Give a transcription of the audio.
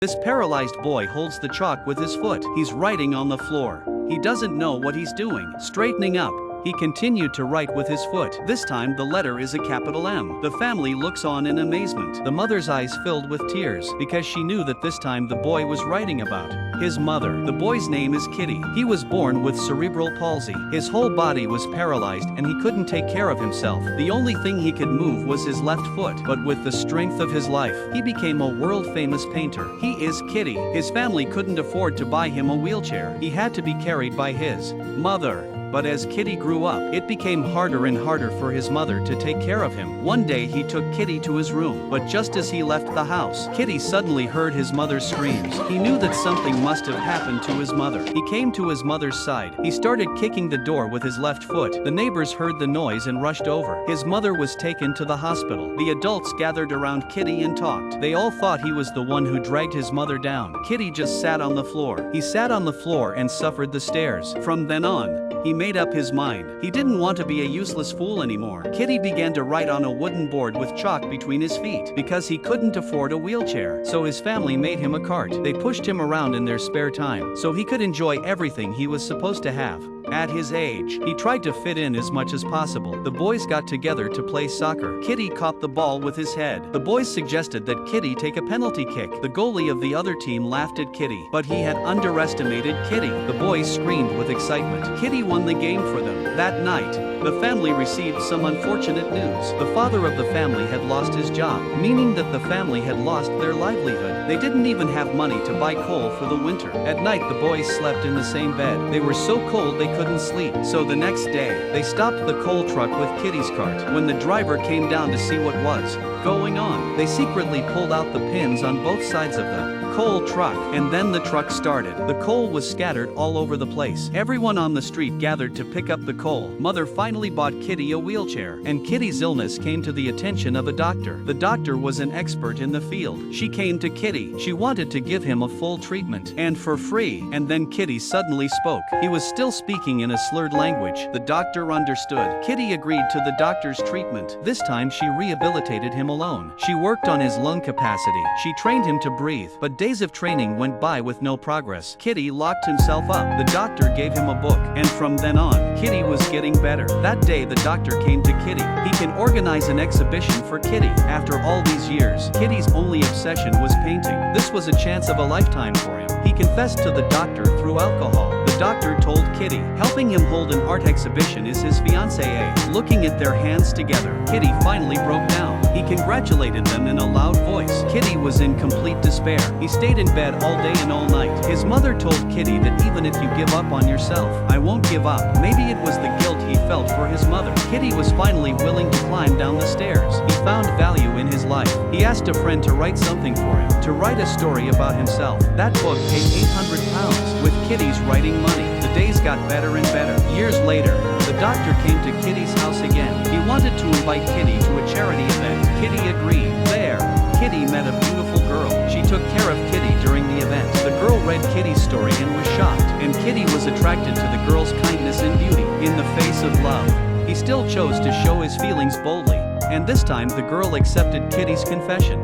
This paralyzed boy holds the chalk with his foot. He's writing on the floor. He doesn't know what he's doing. Straightening up, he continued to write with his foot. This time the letter is a capital M. The family looks on in amazement. The mother's eyes filled with tears because she knew that this time the boy was writing about his mother. The boy's name is Kitty. He was born with cerebral palsy. His whole body was paralyzed and he couldn't take care of himself. The only thing he could move was his left foot. But with the strength of his life, he became a world-famous painter. He is Kitty. His family couldn't afford to buy him a wheelchair. He had to be carried by his mother. But as Kitty grew up, it became harder and harder for his mother to take care of him. One day he took Kitty to his room, but just as he left the house, Kitty suddenly heard his mother's screams. He knew that something must have happened to his mother. He came to his mother's side. He started kicking the door with his left foot. The neighbors heard the noise and rushed over. His mother was taken to the hospital. The adults gathered around Kitty and talked. They all thought he was the one who dragged his mother down. Kitty just sat on the floor. He sat on the floor and suffered the stares. From then on, he made up his mind. He didn't want to be a useless fool anymore. Kitty began to write on a wooden board with chalk between his feet. Because he couldn't afford a wheelchair, so his family made him a cart. They pushed him around in their spare time, so he could enjoy everything he was supposed to have. At his age, he tried to fit in as much as possible. The boys got together to play soccer. Kitty caught the ball with his head. The boys suggested that Kitty take a penalty kick. The goalie of the other team laughed at Kitty, but he had underestimated Kitty. The boys screamed with excitement. Kitty won the game for them. That night, the family received some unfortunate news. The father of the family had lost his job, meaning that the family had lost their livelihood. They didn't even have money to buy coal for the winter. At night, the boys slept in the same bed. They were so cold they couldn't sleep. So the next day, they stopped the coal truck with Kitty's cart. When the driver came down to see what was going on, they secretly pulled out the pins on both sides of the coal truck, and then the truck started. The coal was scattered all over the place. Everyone on the street gathered to pick up the coal. Mother finally bought Kitty a wheelchair, and Kitty's illness came to the attention of a doctor. The doctor was an expert in the field. She came to Kitty. She wanted to give him a full treatment, and for free. And then Kitty suddenly spoke. He was still speaking in a slurred language. The doctor understood. Kitty agreed to the doctor's treatment. This time she rehabilitated him alone. She worked on his lung capacity. She trained him to breathe, but days of training went by with no progress. Kitty locked himself up. The doctor gave him a book, and from then on, Kitty was getting better. That day the doctor came to Kitty. He can organize an exhibition for Kitty. After all these years, Kitty's only obsession was painting. This was a chance of a lifetime for him. He confessed to the doctor through alcohol. The doctor told Kitty, helping him hold an art exhibition is his fiancée. Looking at their hands together, Kitty finally broke down. He congratulated them in a loud voice. Kitty was in complete despair. He stayed in bed all day and all night. His mother told Kitty that even if you give up on yourself, I won't give up. Maybe it was the guilt he felt for his mother. Kitty was finally willing to climb down the stairs. He found value in his life. He asked a friend to write something for him, to write a story about himself. That book paid £800 with Kitty's writing money. The days got better and better. Years later, the doctor came to Kitty's house again. He wanted to invite Kitty to a charity event. Kitty agreed. There, Kitty met a beautiful girl. She took care of Kitty during the event. The girl read Kitty's story and was shocked, and Kitty was attracted to the girl's kindness and beauty. In the face of love, he still chose to show his feelings boldly, and this time the girl accepted Kitty's confession.